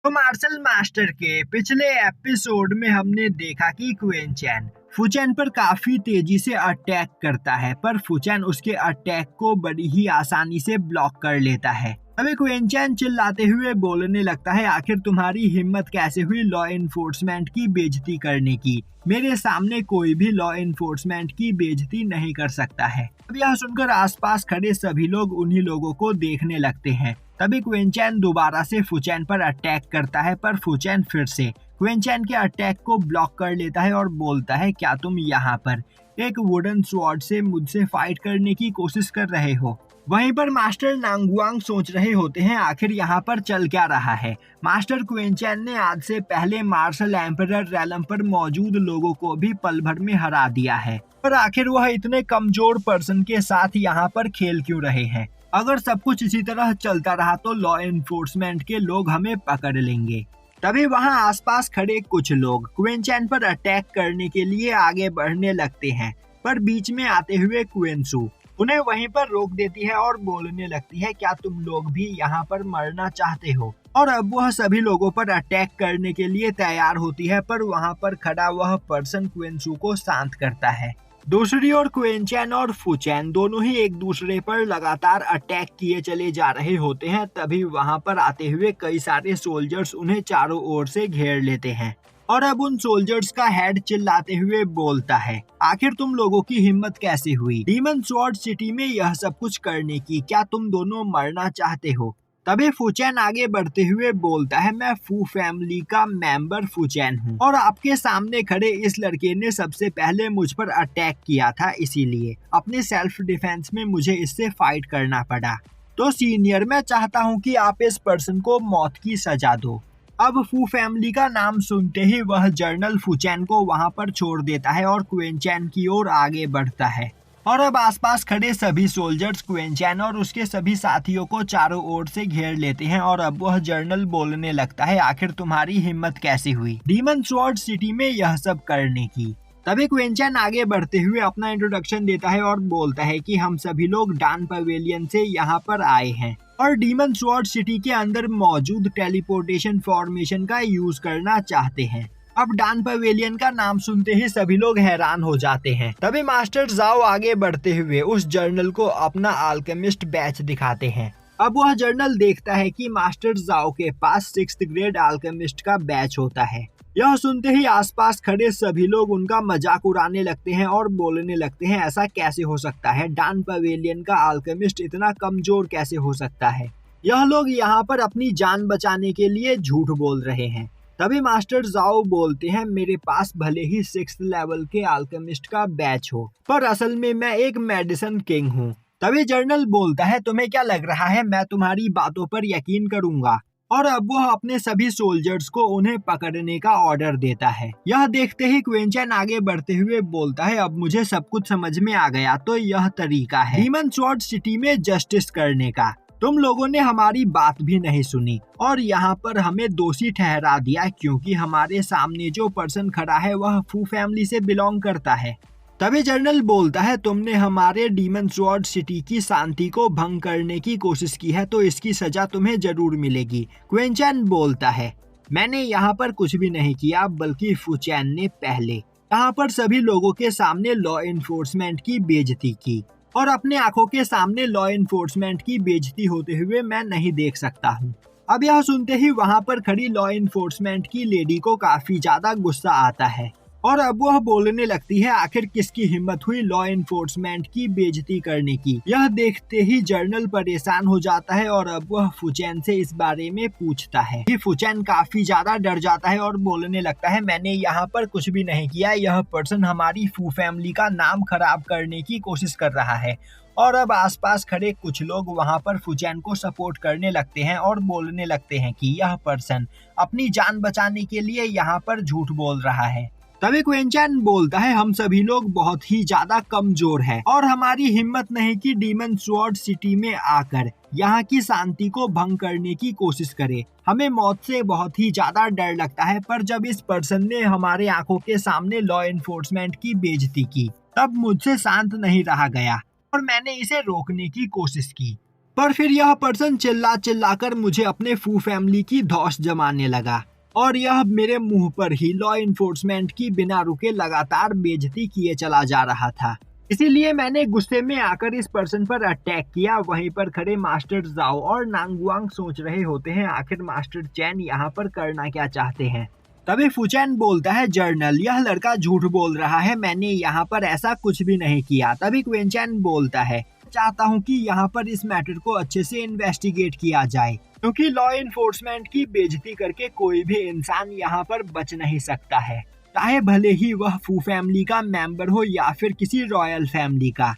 तो martial master के पिछले एपिसोड में हमने देखा कि क्वेन चैन फुचैन पर काफी तेजी से अटैक करता है, पर फुचैन उसके अटैक को बड़ी ही आसानी से ब्लॉक कर लेता है। अभी क्वेन चैन चिल्लाते हुए बोलने लगता है, आखिर तुम्हारी हिम्मत कैसे हुई लॉ इन्फोर्समेंट की बेइज्जती करने की? मेरे सामने कोई भी लॉ इन्फोर्समेंट की बेइज्जती नहीं कर सकता है। अब यह सुनकर आसपास खड़े सभी लोग उन्हीं लोगों को देखने लगते हैं। तभी क्वेन चैन दोबारा से फुचैन पर अटैक करता है, पर फुचैन फिर से क्वेन चैन के अटैक को ब्लॉक कर लेता है और बोलता है, क्या तुम यहाँ पर एक वुडन स्वॉर्ड से मुझसे फाइट करने की कोशिश कर रहे हो? वहीं पर मास्टर नांगुआंग सोच रहे होते हैं, आखिर यहाँ पर चल क्या रहा है। मास्टर क्वेन चैन ने आज से पहले मार्शल एम्परर रैलम पर मौजूद लोगों को भी पल भर में हरा दिया है, पर आखिर वह इतने कमजोर पर्सन के साथ यहाँ पर खेल क्यों रहे हैं? अगर सब कुछ इसी तरह चलता रहा तो लॉ एनफोर्समेंट के लोग हमें पकड़ लेंगे। तभी वहां आसपास खड़े कुछ लोग क्वेन चैन पर अटैक करने के लिए आगे बढ़ने लगते हैं, पर बीच में आते हुए क्वेन सू उन्हें वहीं पर रोक देती है और बोलने लगती है, क्या तुम लोग भी यहाँ पर मरना चाहते हो? और अब वह सभी लोगों पर अटैक करने के लिए तैयार होती है, पर वहाँ पर खड़ा वह पर्सन क्वेन सू को शांत करता है। दूसरी ओर क्वेन चैन और फुचैन दोनों ही एक दूसरे पर लगातार अटैक किए चले जा रहे होते हैं। तभी वहां पर आते हुए कई सारे सोल्जर्स उन्हें चारों ओर से घेर लेते हैं और अब उन सोल्जर्स का हेड चिल्लाते हुए बोलता है, आखिर तुम लोगों की हिम्मत कैसे हुई डीमन स्वॉर्ड सिटी में यह सब कुछ करने की? क्या तुम दोनों मरना चाहते हो? तभी फुचैन आगे बढ़ते हुए बोलता है, मैं फू फैमिली का मेंबर फुचैन हूँ और आपके सामने खड़े इस लड़के ने सबसे पहले मुझ पर अटैक किया था, इसीलिए अपने सेल्फ डिफेंस में मुझे इससे फाइट करना पड़ा। तो सीनियर, मैं चाहता हूँ कि आप इस पर्सन को मौत की सजा दो। अब फू फैमिली का नाम सुनते ही वह जर्नल फुचैन को वहाँ पर छोड़ देता है और क्वेन चैन की ओर आगे बढ़ता है। और अब आसपास खड़े सभी सोल्जर्स क्वेन चैन और उसके सभी साथियों को चारों ओर से घेर लेते हैं और अब वह जर्नल बोलने लगता है, आखिर तुम्हारी हिम्मत कैसे हुई डीमन स्वॉर्ड सिटी में यह सब करने की? तभी क्वेन चैन आगे बढ़ते हुए अपना इंट्रोडक्शन देता है और बोलता है कि हम सभी लोग डान पवेलियन से यहाँ पर आए हैं और डीमन स्वॉर्ड सिटी के अंदर मौजूद टेलीपोर्टेशन फॉर्मेशन का यूज करना चाहते हैं। अब डान पवेलियन का नाम सुनते ही सभी लोग हैरान हो जाते हैं। तभी मास्टर जाओ आगे बढ़ते हुए उस जर्नल को अपना अल्केमिस्ट बैच दिखाते हैं। अब वह जर्नल देखता है कि मास्टर जाओ के पास 6th ग्रेड अल्केमिस्ट का बैच होता है। यह सुनते ही आसपास खड़े सभी लोग उनका मजाक उड़ाने लगते हैं और बोलने लगते हैं, ऐसा कैसे हो सकता है? डान पवेलियन का अल्केमिस्ट इतना कमजोर कैसे हो सकता है? यह लोग यहाँ पर अपनी जान बचाने के लिए झूठ बोल रहे हैं। तभी मास्टर जाओ बोलते हैं, मेरे पास भले ही 6th लेवल के अल्केमिस्ट का बैच हो, पर असल में मैं एक मेडिसिन किंग हूँ। तभी जर्नल बोलता है, तुम्हें क्या लग रहा है मैं तुम्हारी बातों पर यकीन करूंगा? और अब वह अपने सभी सोल्जर्स को उन्हें पकड़ने का ऑर्डर देता है। यह देखते ही क्वेन चैन आगे बढ़ते हुए बोलता है, अब मुझे सब कुछ समझ में आ गया, तो यह तरीका है डीमन स्वॉर्ड सिटी में जस्टिस करने का। तुम लोगों ने हमारी बात भी नहीं सुनी और यहाँ पर हमें दोषी ठहरा दिया, क्योंकि हमारे सामने जो पर्सन खड़ा है वह फू फैमिली से बिलोंग करता है। तभी जर्नल बोलता है, तुमने हमारे डीमन स्वॉर्ड सिटी की शांति को भंग करने की कोशिश की है, तो इसकी सजा तुम्हें जरूर मिलेगी। क्वेन चैन बोलता है, मैंने यहाँ पर कुछ भी नहीं किया, बल्कि फुचैन ने पहले यहाँ पर सभी लोगों के सामने लॉ एनफोर्समेंट की बेइज्जती की और अपने आंखों के सामने लॉ एनफोर्समेंट की बेइज्जती होते हुए मैं नहीं देख सकता हूँ। अब यह सुनते ही वहाँ पर खड़ी लॉ एनफोर्समेंट की लेडी को काफी ज्यादा गुस्सा आता है और अब वह बोलने लगती है, आखिर किसकी हिम्मत हुई लॉ एनफोर्समेंट की बेइज्जती करने की? यह देखते ही जर्नल परेशान हो जाता है और अब वह फुचैन से इस बारे में पूछता है। फुचैन काफी ज्यादा डर जाता है और बोलने लगता है, मैंने यहाँ पर कुछ भी नहीं किया, यह पर्सन हमारी फू फैमिली का नाम खराब करने की कोशिश कर रहा है। और अब आसपास खड़े कुछ लोग वहां पर फुचैन को सपोर्ट करने लगते हैं और बोलने लगते हैं कि यह पर्सन अपनी जान बचाने के लिए यहाँ पर झूठ बोल रहा है। तभी क्वेन चैन बोलता है, हम सभी लोग बहुत ही ज्यादा कमजोर हैं और हमारी हिम्मत नहीं कि डीमन स्वॉर्ड सिटी में आकर यहाँ की शांति को भंग करने की कोशिश करे। हमें मौत से बहुत ही ज्यादा डर लगता है, पर जब इस पर्सन ने हमारे आंखों के सामने लॉ एनफोर्समेंट की बेइज्जती की, तब मुझसे शांत नहीं रहा गया और मैंने इसे रोकने की कोशिश की। पर फिर यह पर्सन चिल्ला चिल्ला कर मुझे अपने फू फैमिली की धौंस जमाने लगा और यह मेरे मुंह पर ही लॉ इन्फोर्समेंट की बिना रुके लगातार बेइज्जती किए चला जा रहा था। इसीलिए मैंने गुस्से में आकर इस पर्सन पर अटैक किया। वहीं पर खड़े मास्टर जाओ और नांगुआंग सोच रहे होते हैं आखिर मास्टर चैन यहाँ पर करना क्या चाहते हैं। तभी फुचैन बोलता है, जर्नल, यह लड़का झूठ बोल रहा है, मैंने यहाँ पर ऐसा कुछ भी नहीं किया। तभी क्वेंचैन बोलता है, चाहता हूँ कि यहाँ पर इस मैटर को अच्छे से इन्वेस्टिगेट किया जाए, क्योंकि लॉ इन्फोर्समेंट की बेइज्जती करके कोई भी इंसान यहाँ पर बच नहीं सकता है, चाहे भले ही वह फू फैमिली का मेंबर हो या फिर किसी रॉयल फैमिली का।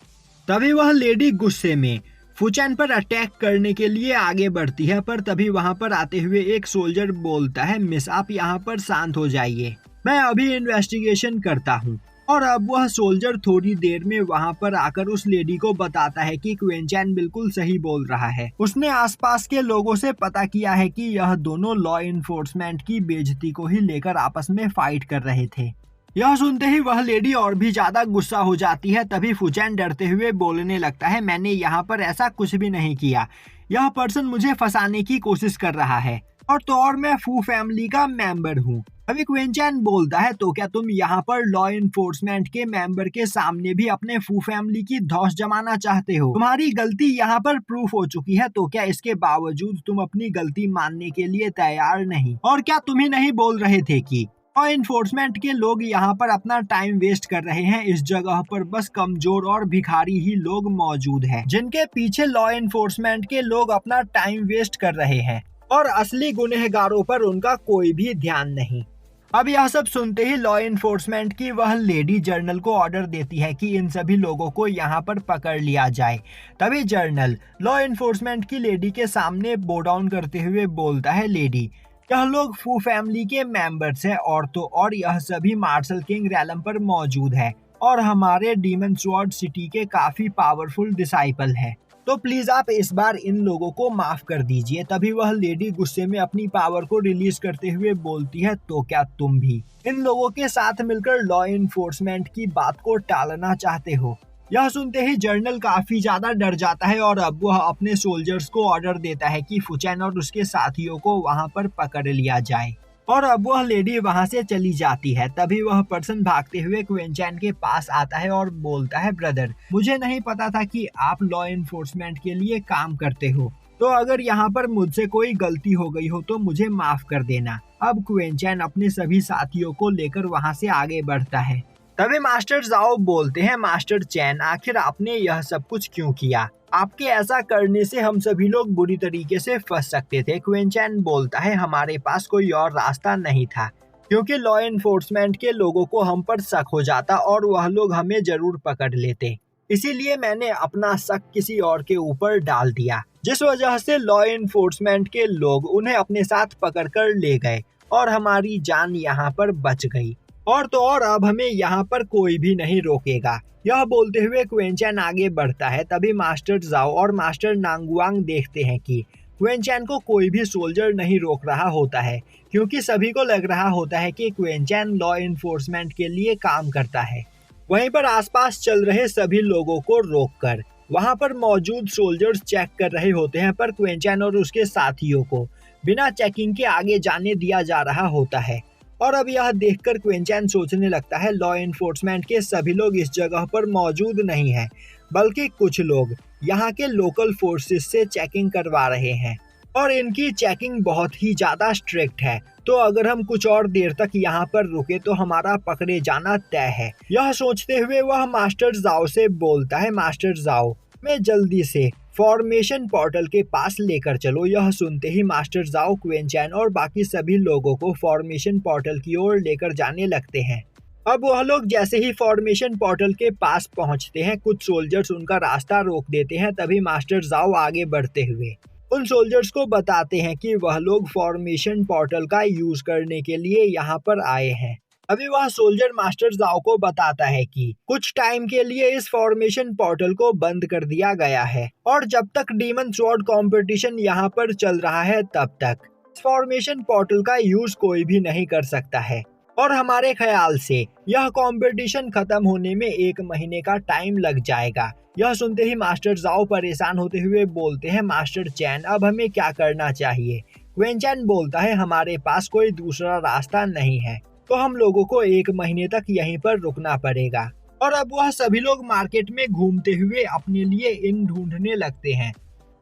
तभी वह लेडी गुस्से में फुचैन पर अटैक करने के लिए आगे बढ़ती है, पर तभी वहां पर आते हुए एक सोल्जर बोलता है, मिस आप यहाँ पर शांत हो जाइए, मैं अभी इन्वेस्टिगेशन करता हूँ। और अब वह सोल्जर थोड़ी देर में वहां पर आकर उस लेडी को बताता है कि क्वेंचैन बिल्कुल सही बोल रहा है। उसने आसपास के लोगों से पता किया है कि यह दोनों लॉ इन्फोर्समेंट की बेइज्जती को ही लेकर आपस में फाइट कर रहे थे। यह सुनते ही वह लेडी और भी ज्यादा गुस्सा हो जाती है। तभी फुचैन डरते हुए बोलने लगता है, मैंने यहाँ पर ऐसा कुछ भी नहीं किया, यह पर्सन मुझे फंसाने की कोशिश कर रहा है, और तो और मैं फू फैमिली का मेंबर हूँ। अभी क्वेंचैन बोलता है, तो क्या तुम यहाँ पर लॉ इन्फोर्समेंट के मेंबर के सामने भी अपने फू फैमिली की धौंस जमाना चाहते हो? तुम्हारी गलती यहाँ पर प्रूफ हो चुकी है, तो क्या इसके बावजूद तुम अपनी गलती मानने के लिए तैयार नहीं? और क्या तुम ही नहीं बोल रहे थे कि लॉ इन्फोर्समेंट के लोग यहाँ पर अपना टाइम वेस्ट कर रहे हैं, इस जगह पर बस कमजोर और भिखारी ही लोग मौजूद हैं, जिनके पीछे लॉ इन्फोर्समेंट के लोग अपना टाइम वेस्ट कर रहे हैं और असली गुनहगारों पर उनका कोई भी ध्यान नहीं। अब यह सब सुनते ही लॉ इन्फोर्समेंट की वह लेडी जर्नल को ऑर्डर देती है कि इन सभी लोगों को यहाँ पर पकड़ लिया जाए। तभी जर्नल लॉ इन्फोर्समेंट की लेडी के सामने बो डाउन करते हुए बोलता है, लेडी, यह लोग फू फैमिली के मेंबर्स हैं, और तो और यह सभी मार्शल किंग रैलम पर मौजूद है और हमारे डीमन स्वॉर्ड सिटी के काफी पावरफुल डिसाइपल है, तो प्लीज आप इस बार इन लोगों को माफ कर दीजिए। तभी वह लेडी गुस्से में अपनी पावर को रिलीज करते हुए बोलती है, तो क्या तुम भी इन लोगों के साथ मिलकर लॉ इन्फोर्समेंट की बात को टालना चाहते हो? यह सुनते ही जर्नल काफी ज्यादा डर जाता है और अब वह अपने सोल्जर्स को ऑर्डर देता है कि फुचैन और उसके साथियों को वहां पर पकड़ लिया जाए, और अब वह लेडी वहां से चली जाती है। तभी वह पर्सन भागते हुए क्वेंचैन के पास आता है और बोलता है, ब्रदर, मुझे नहीं पता था कि आप लॉ इन्फोर्समेंट के लिए काम करते हो, तो अगर यहाँ पर मुझसे कोई गलती हो गई हो तो मुझे माफ कर देना। अब क्वेंचैन अपने सभी साथियों को लेकर वहां से आगे बढ़ता है। तभी मास्टर जाओ बोलते हैं, मास्टर चैन, आखिर आपने यह सब कुछ क्यों किया? आपके ऐसा करने से हम सभी लोग बुरी तरीके से फंस सकते थे। क्वेंचैन बोलता है, हमारे पास कोई और रास्ता नहीं था, क्योंकि लॉ इन्फोर्समेंट के लोगों को हम पर शक हो जाता और वह लोग हमें जरूर पकड़ लेते, इसीलिए मैंने अपना शक किसी और के ऊपर डाल दिया, जिस वजह से लॉ इन्फोर्समेंट के लोग उन्हें अपने साथ पकड़ कर ले गए और हमारी जान यहाँ पर बच गई, और तो और अब हमें यहाँ पर कोई भी नहीं रोकेगा। यह बोलते हुए क्वेंचैन आगे बढ़ता है। तभी मास्टर जाओ और मास्टर नांगुआंग देखते हैं कि क्वेंचैन को कोई भी सोल्जर नहीं रोक रहा होता है, क्योंकि सभी को लग रहा होता है कि क्वेंचैन लॉ इन्फोर्समेंट के लिए काम करता है। वहीं पर आसपास चल रहे सभी लोगों को रोककर वहां पर मौजूद सोल्जर्स चेक कर रहे होते हैं, पर क्वेंचैन और उसके साथियों को बिना चेकिंग के आगे जाने दिया जा रहा होता है। और अब यह देखकर क्वेंचैन सोचने लगता है, लॉ इन्फोर्समेंट के सभी लोग इस जगह पर मौजूद नहीं हैं, बल्कि कुछ लोग यहाँ के लोकल फोर्सेस से चेकिंग करवा रहे हैं और इनकी चेकिंग बहुत ही ज्यादा स्ट्रिक्ट है, तो अगर हम कुछ और देर तक यहाँ पर रुके तो हमारा पकड़े जाना तय है। यह सोचते हुए वह मास्टर जाओ से बोलता है, मास्टर जाओ, मैं जल्दी से फॉर्मेशन पोर्टल के पास लेकर चलो। यह सुनते ही मास्टर जाओ क्वेंचैन और बाकी सभी लोगों को फॉर्मेशन पोर्टल की ओर लेकर जाने लगते हैं। अब वह लोग जैसे ही फॉर्मेशन पोर्टल के पास पहुंचते हैं, कुछ सोल्जर्स उनका रास्ता रोक देते हैं। तभी मास्टर जाओ आगे बढ़ते हुए उन सोल्जर्स को बताते हैं कि वह लोग फॉर्मेशन पोर्टल का यूज करने के लिए यहाँ पर आए हैं। अभी वह सोल्जर मास्टर जाओ को बताता है कि कुछ टाइम के लिए इस फॉर्मेशन पोर्टल को बंद कर दिया गया है और जब तक डीमन स्वॉर्ड कंपटीशन यहाँ पर चल रहा है तब तक इस फॉर्मेशन पोर्टल का यूज कोई भी नहीं कर सकता है। और हमारे ख्याल से यह कंपटीशन खत्म होने में 1 महीने का टाइम लग जाएगा। यह सुनते ही मास्टर जाओ परेशान होते हुए बोलते हैं, मास्टर चैन अब हमें क्या करना चाहिए? क्वेन चैन बोलता है, हमारे पास कोई दूसरा रास्ता नहीं है, तो हम लोगों को 1 महीने तक यहीं पर रुकना पड़ेगा। और अब वह सभी लोग मार्केट में घूमते हुए अपने लिए इन ढूंढने लगते हैं।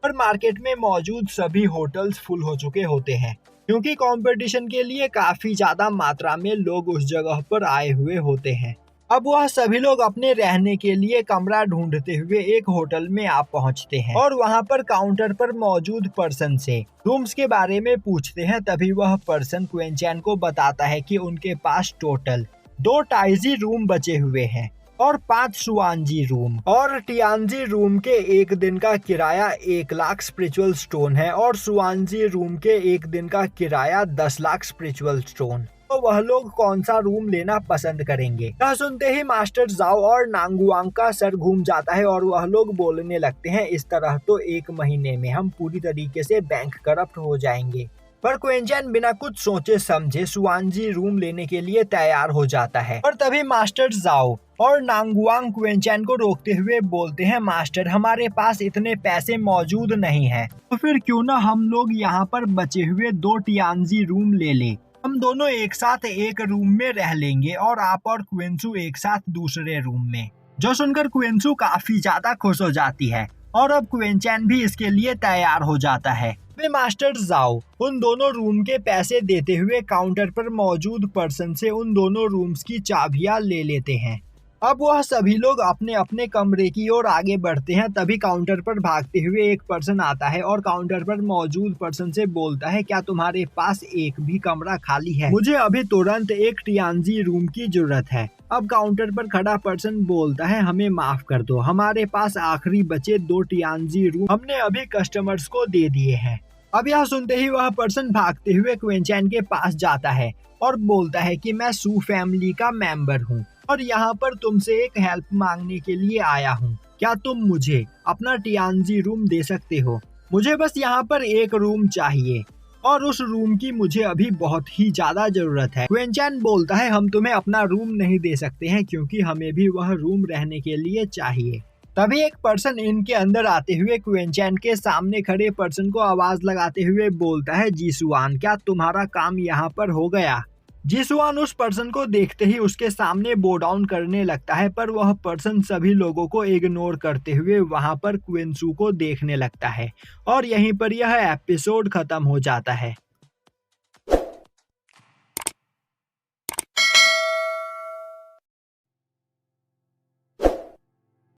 पर मार्केट में मौजूद सभी होटल्स फुल हो चुके होते हैं, क्योंकि कंपटीशन के लिए काफी ज्यादा मात्रा में लोग उस जगह पर आए हुए होते हैं। अब वह सभी लोग अपने रहने के लिए कमरा ढूंढते हुए एक होटल में आ पहुंचते हैं और वहां पर काउंटर पर मौजूद पर्सन से रूम्स के बारे में पूछते हैं। तभी वह पर्सन क्वेन चैन को बताता है कि उनके पास टोटल 2 टाइजी रूम बचे हुए हैं और 5 सुआंजी रूम, और टियानजी रूम के 1 दिन का किराया 1 लाख स्पिरिचुअल स्टोन है और सुआंजी रूम के 1 दिन का किराया 10 लाख स्पिरिचुअल स्टोन। तो वह लोग कौन सा रूम लेना पसंद करेंगे? यह सुनते ही मास्टर जाओ और नांगुआंग का सर घूम जाता है और वह लोग बोलने लगते हैं, इस तरह तो 1 महीने में हम पूरी तरीके से बैंक करप्ट हो जाएंगे। पर क्वेन चैन बिना कुछ सोचे समझे सुआंजी रूम लेने के लिए तैयार हो जाता है। और तभी मास्टर जाओ और नांगुआंग क्वेन चैन को रोकते हुए बोलते हैं, मास्टर हमारे पास इतने पैसे मौजूद नहीं है, तो फिर क्यों ना हम लोग यहाँ पर बचे हुए 2 टियानजी रूम ले ले। हम दोनों एक साथ एक रूम में रह लेंगे और आप और क्वेंसू एक साथ दूसरे रूम में। जो सुनकर क्वेंसू काफी ज्यादा खुश हो जाती है और अब क्वेन चैन भी इसके लिए तैयार हो जाता है। वे मास्टर जाओ उन दोनों रूम के पैसे देते हुए काउंटर पर मौजूद पर्सन से उन दोनों रूम्स की चाबियां ले लेते हैं। अब वह सभी लोग अपने अपने कमरे की ओर आगे बढ़ते हैं। तभी काउंटर पर भागते हुए एक पर्सन आता है और काउंटर पर मौजूद पर्सन से बोलता है, क्या तुम्हारे पास एक भी कमरा खाली है? मुझे अभी तुरंत एक टियानजी रूम की जरूरत है। अब काउंटर पर खड़ा पर्सन बोलता है, हमें माफ कर दो, हमारे पास आखिरी बचे 2 टियानजी रूम हमने अभी कस्टमर्स को दे दिए हैं। अब यह सुनते ही वह पर्सन भागते हुए क्वेन चैन के पास जाता है और बोलता है कि मैं सू फैमिली का मेंबर हूँ और यहाँ पर तुमसे एक हेल्प मांगने के लिए आया हूँ। क्या तुम मुझे अपना टियानजी रूम दे सकते हो? मुझे बस यहाँ पर एक रूम चाहिए और उस रूम की मुझे अभी बहुत ही ज्यादा जरूरत है। क्वेन चैन बोलता है, हम तुम्हें अपना रूम नहीं दे सकते हैं क्योंकि हमें भी वह रूम रहने के लिए चाहिए। तभी एक पर्सन इनके अंदर आते हुए क्वेन चैन के सामने खड़े पर्सन को आवाज लगाते हुए बोलता है, जीसुआन क्या तुम्हारा काम यहाँ पर हो गया? जीसुआन उस पर्सन को देखते ही उसके सामने बो डाउन करने लगता है, पर वह पर्सन सभी लोगों को इग्नोर करते हुए वहां पर क्वेंसू को देखने लगता है और यहीं पर यह एपिसोड खत्म हो जाता है।